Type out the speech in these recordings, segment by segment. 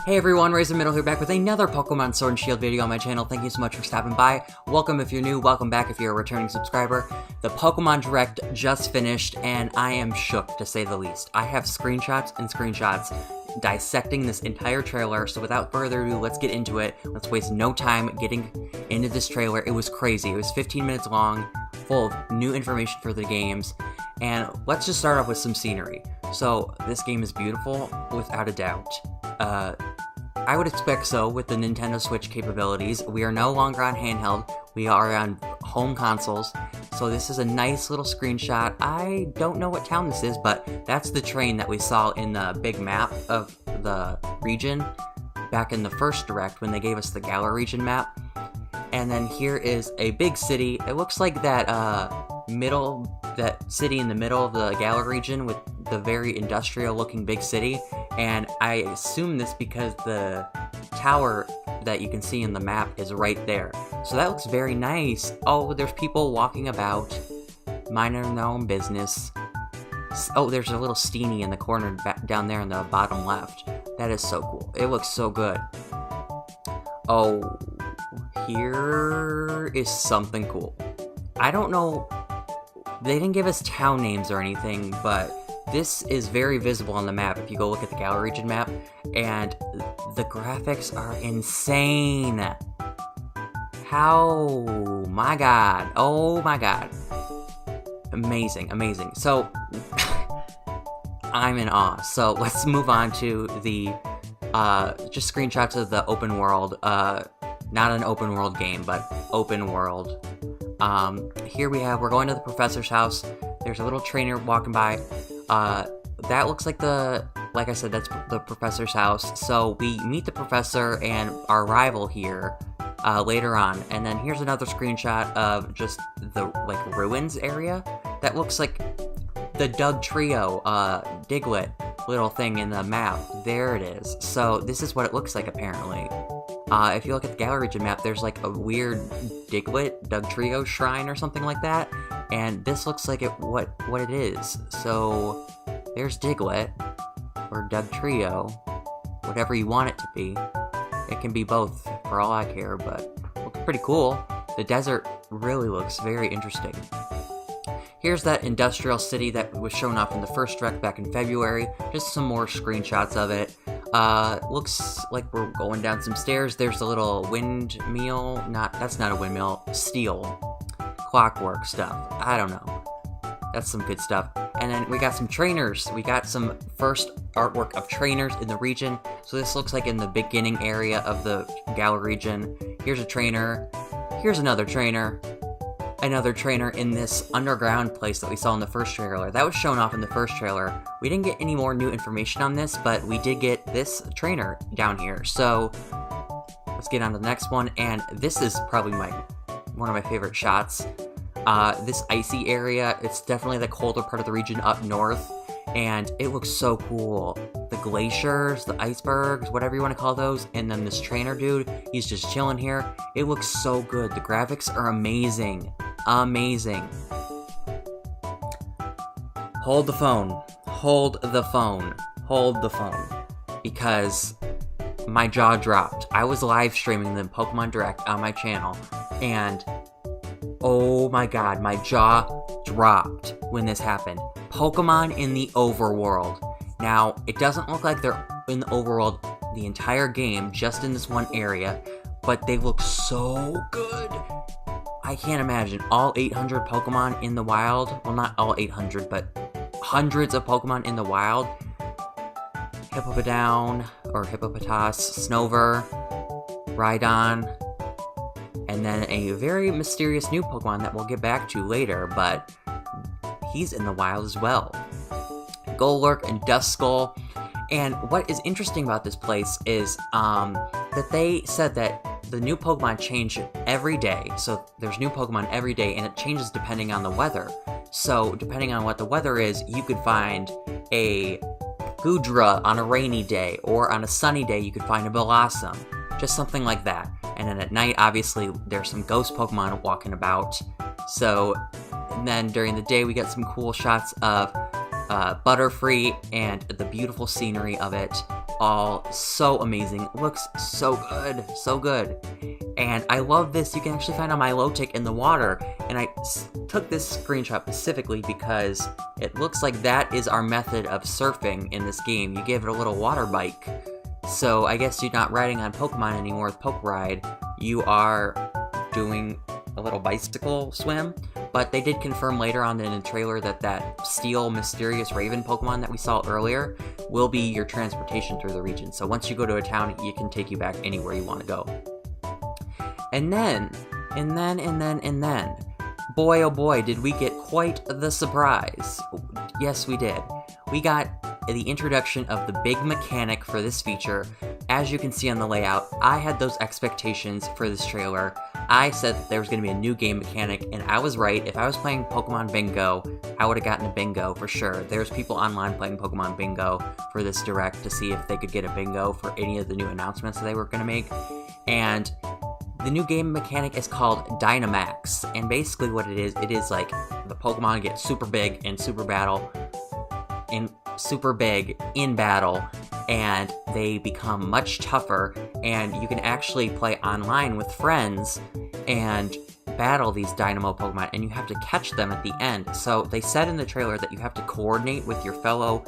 Hey everyone, RazorMiddle here, back with another Pokemon Sword and Shield video on my channel. Thank you so much for stopping by. Welcome if you're new, welcome back if you're a returning subscriber. The Pokemon Direct just finished, and I am shook, to say the least. I have screenshots and screenshots dissecting this entire trailer, so without further ado, let's get into it. Let's waste no time getting into this trailer. It was crazy. It was 15 minutes long, full of new information for the games, and let's just start off with some scenery. So, this game is beautiful, without a doubt. I would expect so with the Nintendo Switch capabilities. We are no longer on handheld, we are on home consoles, so this is a nice little screenshot. I don't know what town this is, but that's the train that we saw in the big map of the region back in the first Direct when they gave us the Galar region map. And then here is a big city. It looks like that that city in the middle of the Galar region with the very industrial looking big city, and I assume this because the tower that you can see in the map is right there. So that looks very nice. Oh, there's people walking about, minding their own business. Oh, there's a little Steenie in the corner down there in the bottom left. That is so cool. It looks so good. Oh, here is something cool. I don't know, they didn't give us town names or anything, but this is very visible on the map if you go look at the Galar region map, and the graphics are insane. Oh my god. Amazing, amazing. So, I'm in awe. So, let's move on to the, just screenshots of the open world, not an open world game, but open world. Here we're going to the professor's house. There's a little trainer walking by. That looks like like I said, that's the professor's house. So we meet the professor and our rival here, later on. And then here's another screenshot of just the, ruins area. That looks like the Doug Trio, Diglett little thing in the map. There it is. So this is what it looks like, apparently. If you look at the Galar region map, there's like a weird Diglett, Doug Trio shrine or something like that, and this looks like what it is. So there's Diglett, or Doug Trio, whatever you want it to be. It can be both, for all I care, but it looks pretty cool. The desert really looks very interesting. Here's that industrial city that was shown off in the first Direct back in February. Just some more screenshots of it. Looks like we're going down some stairs. There's a little windmill. That's not a windmill. Steel. Clockwork stuff. I don't know. That's some good stuff. And then we got some trainers. We got some first artwork of trainers in the region. So this looks like in the beginning area of the Galar region. Here's a trainer. Here's another trainer. Another trainer in this underground place that we saw in the first trailer. That was shown off in the first trailer. We didn't get any more new information on this, but we did get this trainer down here. So let's get on to the next one, and this is probably one of my favorite shots. This icy area, it's definitely the colder part of the region up north, and it looks so cool. The glaciers, the icebergs, whatever you want to call those, and then this trainer dude, he's just chilling here. It looks so good. The graphics are amazing. Amazing. Hold the phone. Hold the phone. Hold the phone. Because my jaw dropped. I was live streaming the Pokemon Direct on my channel, and oh my god, my jaw dropped when this happened. Pokemon in the Overworld. Now, it doesn't look like they're in the Overworld the entire game, just in this one area, but they look so good. I can't imagine all 800 Pokemon in the wild. Well, not all 800, but hundreds of Pokemon in the wild. Hippopotame, or Hippopotas, Snover, Rhydon, and then a very mysterious new Pokemon that we'll get back to later, but he's in the wild as well. Golurk and Duskull. And what is interesting about this place is that they said that the new Pokemon change every day. So there's new Pokemon every day, and it changes depending on the weather. So depending on what the weather is, you could find a Goodra on a rainy day, or on a sunny day you could find a Blossom. Just something like that. And then at night, obviously, there's some ghost Pokemon walking about. So, and then during the day, we get some cool shots of Butterfree and the beautiful scenery of it. all so amazing. It looks so good, so good. And I love this. You can actually find a Milotic in the water. And I took this screenshot specifically because it looks like that is our method of surfing in this game. You give it a little water bike. So I guess you're not riding on Pokemon anymore with Poke Ride. You are doing a little bicycle swim. But they did confirm later on in the trailer that that Steel Mysterious Raven Pokemon that we saw earlier will be your transportation through the region. So once you go to a town, it can take you back anywhere you want to go. And then, boy oh boy, did we get quite the surprise. Yes, we did. We got the introduction of the big mechanic for this feature. As you can see on the layout, I had those expectations for this trailer. I said that there was going to be a new game mechanic, and I was right. If I was playing Pokemon Bingo, I would have gotten a bingo for sure. There's people online playing Pokemon Bingo for this direct to see if they could get a bingo for any of the new announcements that they were going to make. And the new game mechanic is called Dynamax, and basically what it is like the Pokemon get super big in battle, and they become much tougher, and you can actually play online with friends and battle these Dynamo Pokemon, and you have to catch them at the end. So they said in the trailer that you have to coordinate with your fellow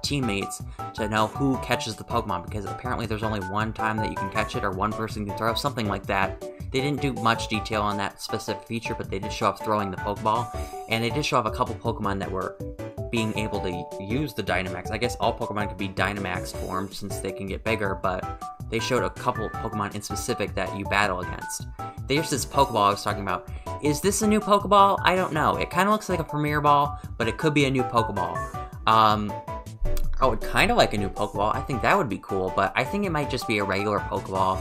teammates to know who catches the Pokemon, because apparently there's only one time that you can catch it, or one person can throw, something like that. They didn't do much detail on that specific feature, but they did show off throwing the Pokeball, and they did show off a couple Pokemon that were being able to use the Dynamax. I guess all Pokemon could be Dynamax formed since they can get bigger, but they showed a couple Pokemon in specific that you battle against. There's this Pokeball I was talking about. Is this a new Pokeball? I don't know. It kind of looks like a Premier Ball, but it could be a new Pokeball. I would kind of like a new Pokeball. I think that would be cool, but I think it might just be a regular Pokeball,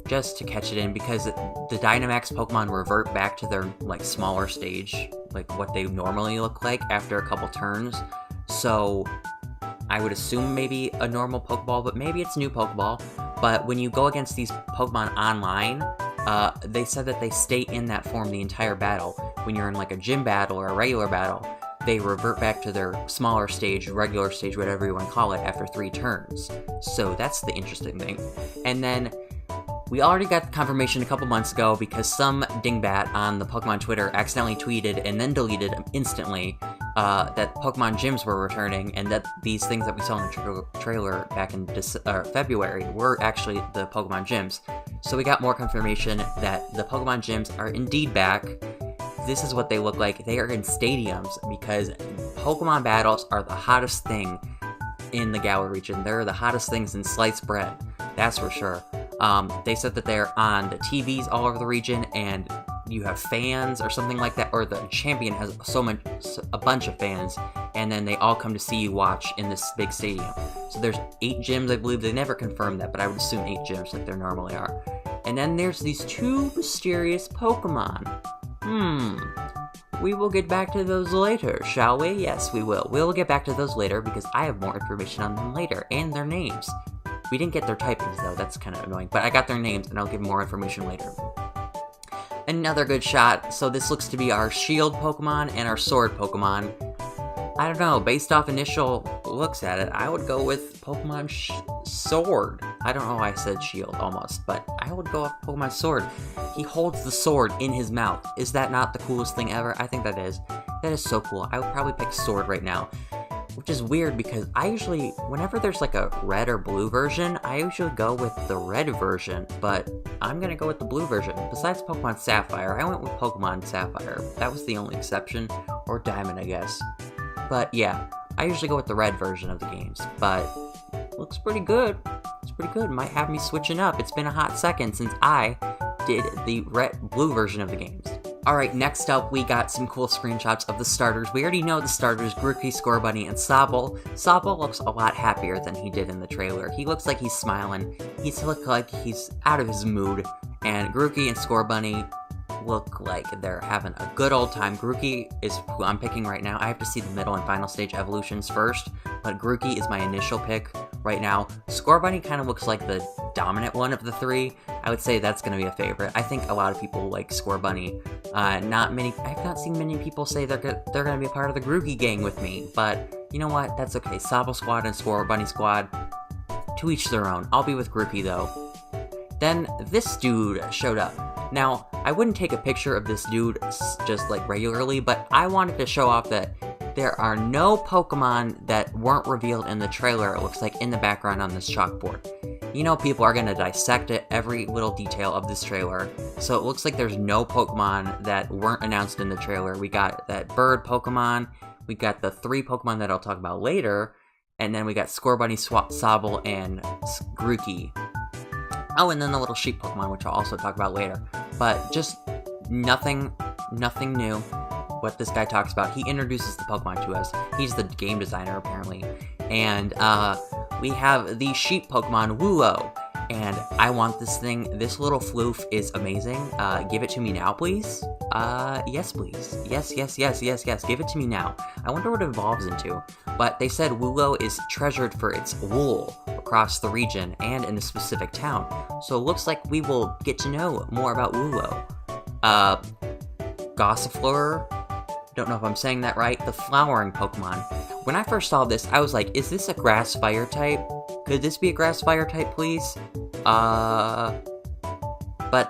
just to catch it in, because the Dynamax Pokemon revert back to their, like, smaller stage, like what they normally look like after a couple turns. So I would assume maybe a normal Pokeball, but maybe it's a new Pokeball. But when you go against these Pokemon online, they said that they stay in that form the entire battle. When you're in like a gym battle or a regular battle, they revert back to their smaller stage, regular stage, whatever you want to call it, after 3 turns. So that's the interesting thing. And then we already got the confirmation a couple months ago because some dingbat on the Pokemon Twitter accidentally tweeted and then deleted instantly that Pokemon Gyms were returning, and that these things that we saw in the trailer back in February were actually the Pokemon Gyms. So we got more confirmation that the Pokemon Gyms are indeed back. This is what they look like. They are in stadiums because Pokemon battles are the hottest thing in the Galar region. They're the hottest things in sliced bread, that's for sure. They said that they're on the TVs all over the region, and you have fans or something like that, or the champion has a bunch of fans, and then they all come to see you watch in this big stadium. So there's 8 gyms, I believe. They never confirmed that, but I would assume 8 gyms like there normally are. And then there's these 2 mysterious Pokemon. We will get back to those later, shall we? Yes, we will. We'll get back to those later because I have more information on them later, and their names. We didn't get their typings though, that's kind of annoying, but I got their names and I'll give more information later. Another good shot. So this looks to be our Shield Pokemon and our Sword Pokemon. I don't know, based off initial looks at it, I would go with Pokemon Sword. I don't know why I said Shield almost, but I would go with Pokemon Sword. He holds the sword in his mouth. Is that not the coolest thing ever? I think that is. That is so cool. I would probably pick Sword right now. Which is weird because I usually, whenever there's like a red or blue version, I usually go with the red version, but I'm gonna go with the blue version. Besides Pokemon Sapphire, I went with Pokemon Sapphire. That was the only exception, or Diamond, I guess. But yeah, I usually go with the red version of the games, but looks pretty good. It's pretty good. Might have me switching up. It's been a hot second since I did the blue version of the games. Alright, next up, we got some cool screenshots of the starters. We already know the starters, Grookey, Scorbunny, and Sobble. Sobble looks a lot happier than he did in the trailer. He looks like he's smiling. He looks like he's out of his mood. And Grookey and Scorbunny look like they're having a good old time. Grookey is who I'm picking right now. I have to see the middle and final stage evolutions first, but Grookey is my initial pick right now. Scorbunny kind of looks like the dominant one of the 3. I would say that's going to be a favorite. I think a lot of people like Scorbunny. I've not seen many people say they're going to be a part of the Grookey gang with me, but You know what? That's okay. Sobble Squad and Scorbunny Squad, to each their own. I'll be with Grookey, though. Then this dude showed up. Now, I wouldn't take a picture of this dude just like regularly, but I wanted to show off that there are no Pokemon that weren't revealed in the trailer, it looks like, in the background on this chalkboard. You know people are going to dissect it, every little detail of this trailer, so it looks like there's no Pokemon that weren't announced in the trailer. We got that bird Pokemon, we got the 3 Pokemon that I'll talk about later, and then we got Scorbunny, Sobble, and Grookey. Oh, and then the little sheep Pokemon, which I'll also talk about later. But just nothing new. What this guy talks about. He introduces the Pokemon to us. He's the game designer, apparently. And we have the sheep Pokemon, Wooloo. And I want this thing. This little floof is amazing. Give it to me now, please. Yes, please. Yes. Give it to me now. I wonder what it evolves into. But they said Wooloo is treasured for its wool across the region and in a specific town. So it looks like we will get to know more about Wooloo. Gossifleur. Don't know if I'm saying that right. The flowering Pokemon. When I first saw this, I was like, is this a grass-fire type? Could this be a grass-fire type, please? But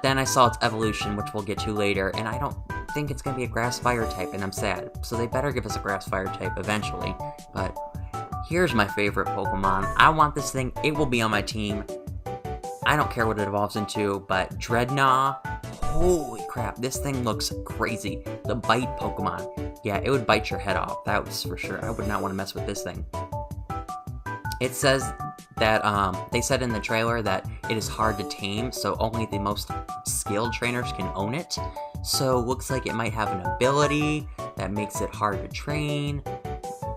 then I saw its evolution, which we'll get to later, and I don't think it's gonna be a grass-fire type, and I'm sad. So they better give us a grass-fire type eventually. But here's my favorite Pokemon. I want this thing. It will be on my team. I don't care what it evolves into, but Drednaw. Holy crap, this thing looks crazy. The bite Pokemon. Yeah, it would bite your head off, that was for sure. I would not want to mess with this thing. It says that, they said in the trailer that it is hard to tame, so only the most skilled trainers can own it. So, looks like it might have an ability that makes it hard to train.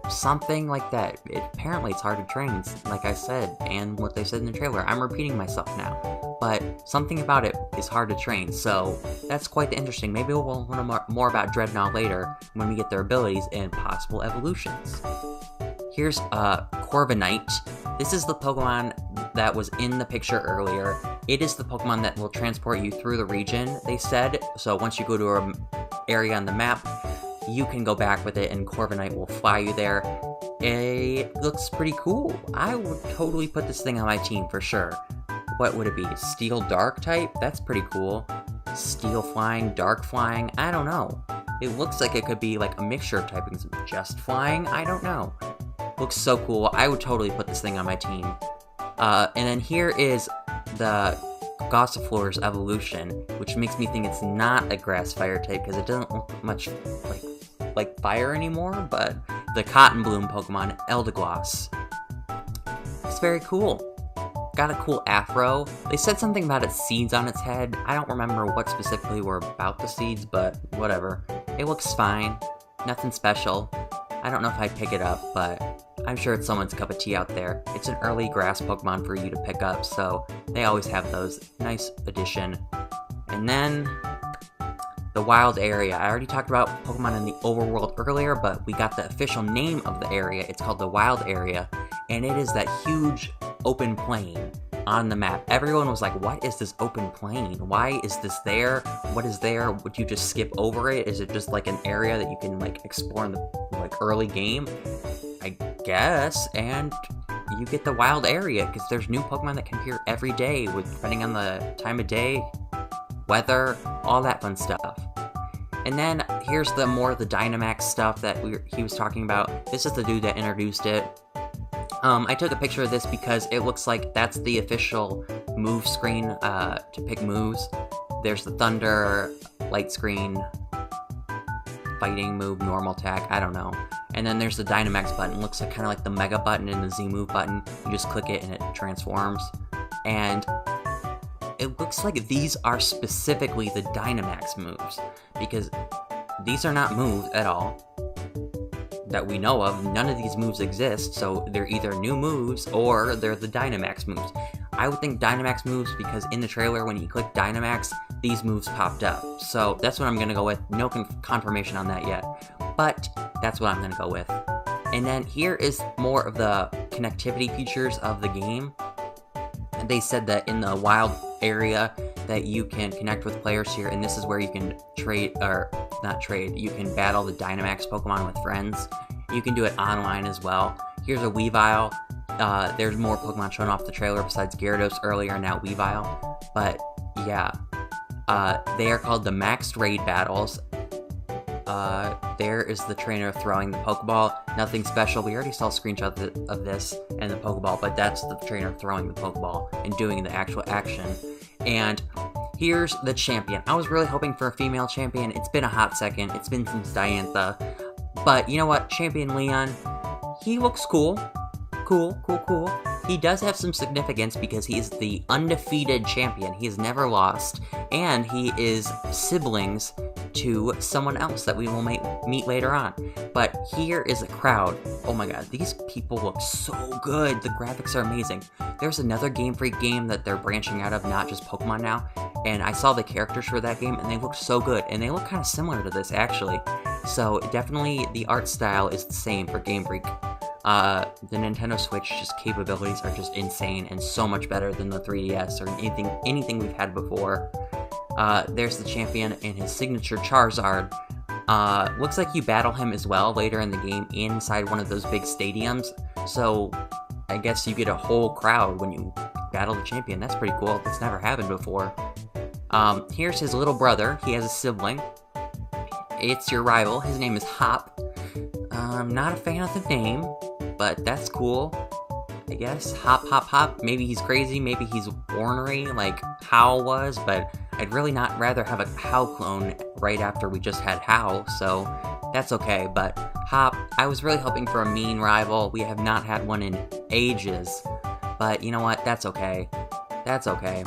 Something like that. Apparently it's hard to train, like I said, and what they said in the trailer. I'm repeating myself now. But something about it is hard to train, so that's quite interesting. Maybe we'll learn more about Drednaw later when we get their abilities and possible evolutions. Here's Corviknight. This is the Pokemon that was in the picture earlier. It is the Pokemon that will transport you through the region, they said. So once you go to an area on the map, you can go back with it and Korbinite will fly you there. It looks pretty cool. I would totally put this thing on my team for sure. What would it be? Steel Dark type? That's pretty cool. Steel Flying, Dark Flying? I don't know. It looks like it could be like a mixture of typings. Just Flying? I don't know. Looks so cool. I would totally put this thing on my team. And then here is the Gossifleur's evolution, which makes me think it's not a grass fire type because it doesn't look much like fire anymore, but the Cotton Bloom Pokemon, Eldegoss. It's very cool. Got a cool afro. They said something about its seeds on its head. I don't remember what specifically were about the seeds, but whatever. It looks fine. Nothing special. I don't know if I'd pick it up, but I'm sure it's someone's cup of tea out there. It's an early grass Pokemon for you to pick up, so they always have those. Nice addition. And then the wild area. I already talked about Pokemon in the Overworld earlier, but we got the official name of the area. It's called the Wild Area, and it is that huge open plain on the map. Everyone was like, what is this open plain? Why is this there? What is there? Would you just skip over it? Is it just like an area that you can like explore in the like early game? I guess. And you get the wild area because there's new Pokemon that can appear every day with depending on the time of day, weather, all that fun stuff. And then here's the Dynamax stuff that he was talking about. This is the dude that introduced it. I took a picture of this because it looks like that's the official move screen to pick moves. There's the Thunder, Light Screen, Fighting move, Normal Attack, I don't know. And then there's the Dynamax button. It looks like kind of like the Mega button and the Z move button. You just click it and it transforms. And it looks like these are specifically the Dynamax moves, because these are not moves at all that we know of. None of these moves exist, so they're either new moves or they're the Dynamax moves. I would think Dynamax moves because in the trailer when you click Dynamax, these moves popped up. So that's what I'm going to go with. No confirmation on that yet, but that's what I'm going to go with. And then here is more of the connectivity features of the game. They said that in the wild area that you can connect with players here, and this is where you can trade, or not trade, you can battle the Dynamax Pokemon with friends. You can do it online as well. Here's a Weavile. There's more Pokemon shown off the trailer besides Gyarados earlier, and now Weavile. But yeah, they are called the Maxed Raid Battles. There is the trainer throwing the Pokeball. Nothing special. We already saw a screenshot of this and the Pokeball, but that's the trainer throwing the Pokeball and doing the actual action. And here's the champion. I was really hoping for a female champion. It's been a hot second. It's been since Diantha. But you know what? Champion Leon, he looks cool. Cool. He does have some significance because he's the undefeated champion. He has never lost. And he is siblings to someone else that we will meet later on. But here is a crowd. Oh my god, these people look so good. The graphics are amazing. There's another Game Freak game that they're branching out of, not just Pokemon now. And I saw the characters for that game, and they look so good. And they look kind of similar to this, actually. So definitely the art style is the same for Game Freak. The Nintendo Switch just capabilities are just insane and so much better than the 3DS or anything we've had before. There's the champion and his signature Charizard. Looks like you battle him as well later in the game inside one of those big stadiums. So I guess you get a whole crowd when you battle the champion. That's pretty cool. That's never happened before. Here's his little brother. He has a sibling. It's your rival. His name is Hop. I'm not a fan of the name, but that's cool. I guess. Hop. Maybe he's crazy. Maybe he's ornery like How was, but I'd really not rather have a How clone right after we just had How, so that's okay. But Hop, I was really hoping for a mean rival. We have not had one in ages, but you know what? That's okay. That's okay.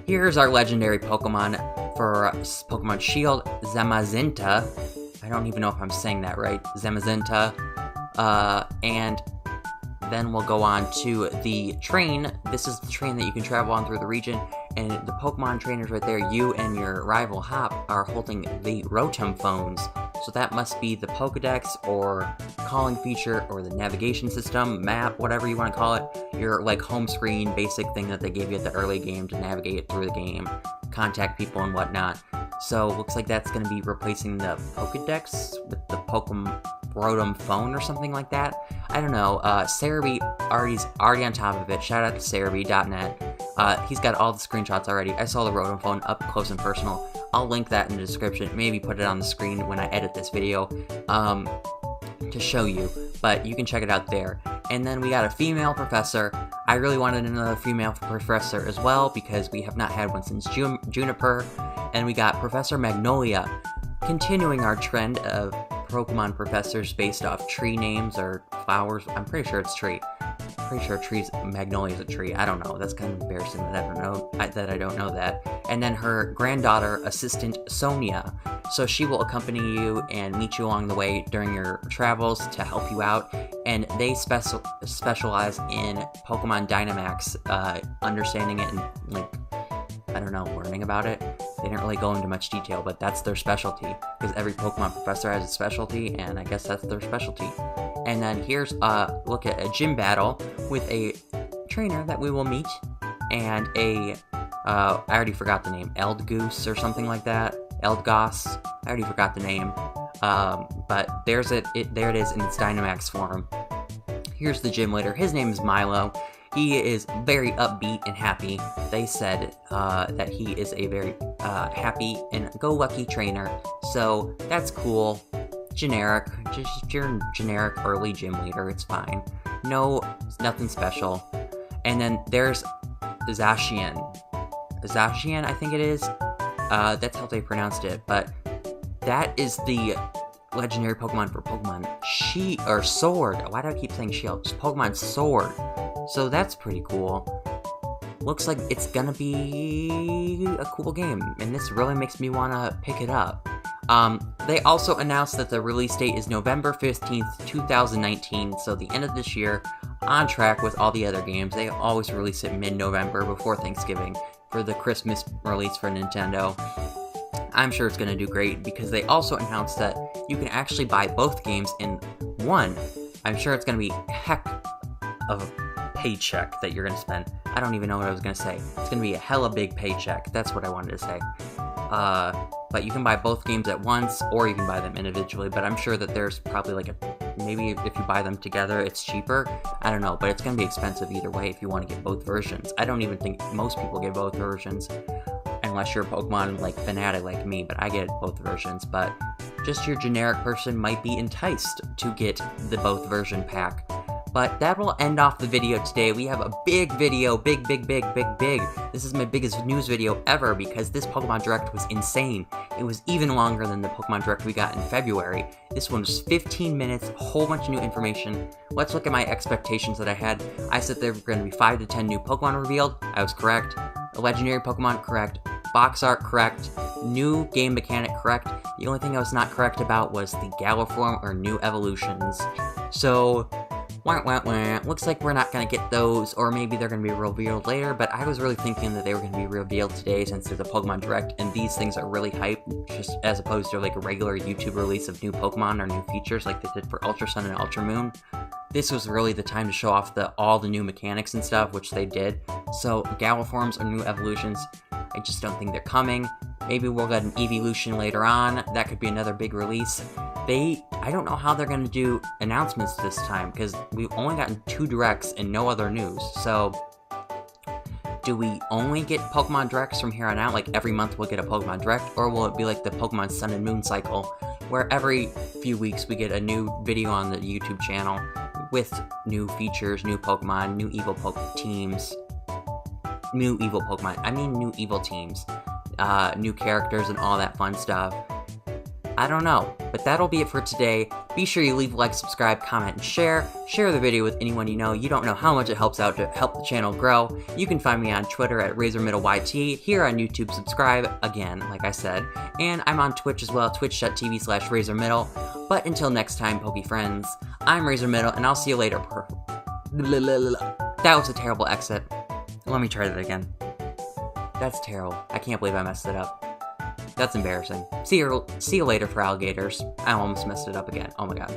Here's our legendary Pokemon for Pokemon Shield, Zamazenta. I don't even know if I'm saying that right. Zamazenta. And then we'll go on to the train. This is the train that you can travel on through the region, and the Pokemon trainers right there, you and your rival Hop, are holding the Rotom phones. So that must be the Pokedex or calling feature or the navigation system, map, whatever you want to call it. Your like home screen basic thing that they gave you at the early game to navigate through the game, contact people and whatnot. So looks like that's going to be replacing the Pokedex with the Pokemon Rotom phone or something like that. I don't know. Cerebi already on top of it. Shout out to Cerebi.net. He's got all the screenshots already. I saw the Rotom phone up close and personal. I'll link that in the description. Maybe put it on the screen when I edit this video to show you. But you can check it out there. And then we got a female professor. I really wanted another female professor as well because we have not had one since Juniper. And we got Professor Magnolia, continuing our trend of Pokemon professors based off tree names or flowers. I'm pretty sure it's tree. I'm pretty sure Magnolia is a tree. I don't know. That's kind of embarrassing that I don't know that. And then her granddaughter, assistant Sonia. So she will accompany you and meet you along the way during your travels to help you out. And they specialize in Pokemon Dynamax, understanding it and learning about it. They didn't really go into much detail, but that's their specialty, because every Pokemon professor has a specialty, and I guess that's their specialty. And then here's look at a gym battle with a trainer that we will meet, and I already forgot the name, Eldgoose or something like that, Eldgoss, I already forgot the name, but there it is in its Dynamax form. Here's the gym leader. His name is Milo. He is very upbeat and happy. They said that he is a very happy and go-lucky trainer, so that's cool. Generic, just your generic early gym leader, it's fine. Nothing special. And then there's Zacian. Zacian, I think it is. That's how they pronounced it, but that is the legendary Pokemon for Pokemon Sword. Why do I keep saying Shield? Just Pokemon Sword. So that's pretty cool. Looks like it's gonna be a cool game, and this really makes me wanna pick it up. They also announced that the release date is November 15th, 2019, so the end of this year, on track with all the other games. They always release it mid-November before Thanksgiving for the Christmas release for Nintendo. I'm sure it's gonna do great because they also announced that you can actually buy both games in one. I'm sure it's gonna be heck of a paycheck that you're gonna spend. I don't even know what I was gonna say. It's gonna be a hella big paycheck. That's what I wanted to say. But you can buy both games at once, or you can buy them individually, but I'm sure that there's probably like maybe if you buy them together, it's cheaper. I don't know, but it's gonna be expensive either way if you want to get both versions. I don't even think most people get both versions, unless you're a Pokemon like fanatic like me, but I get both versions. But just your generic person might be enticed to get the both version pack. But that will end off the video today. We have a big video, big. This is my biggest news video ever because this Pokemon Direct was insane. It was even longer than the Pokemon Direct we got in February. This one was 15 minutes, a whole bunch of new information. Let's look at my expectations that I had. I said there were going to be 5 to 10 new Pokemon revealed. I was correct. A legendary Pokemon, correct. Box art, correct. New game mechanic, correct. The only thing I was not correct about was the Galar form or new evolutions. So, looks like we're not going to get those, or maybe they're going to be revealed later, but I was really thinking that they were going to be revealed today since there's a Pokemon Direct, and these things are really hype, just as opposed to like a regular YouTube release of new Pokemon or new features like they did for Ultra Sun and Ultra Moon. This was really the time to show off all the new mechanics and stuff, which they did. So, Galar forms or new evolutions, I just don't think they're coming. Maybe we'll get an Eeveelution later on. That could be another big release. I don't know how they're going to do announcements this time, because we've only gotten 2 Directs and no other news. So, do we only get Pokemon Directs from here on out? Like, every month we'll get a Pokemon Direct? Or will it be like the Pokemon Sun and Moon cycle, where every few weeks we get a new video on the YouTube channel with new features, new Pokemon, new evil teams. New evil Pokemon. I mean new evil teams. New characters and all that fun stuff. I don't know, but that'll be it for today. Be sure you leave a like, subscribe, comment, and share. Share the video with anyone you know. You don't know how much it helps out to help the channel grow. You can find me on Twitter at RazorMiddleYT, here on YouTube, subscribe, again, like I said. And I'm on Twitch as well, twitch.tv/RazorMiddle. But until next time, Poke friends, I'm RazorMiddle, and I'll see you later. That was a terrible exit. Let me try that again. That's terrible. I can't believe I messed it up. That's embarrassing. See you later for alligators. I almost messed it up again. Oh my god.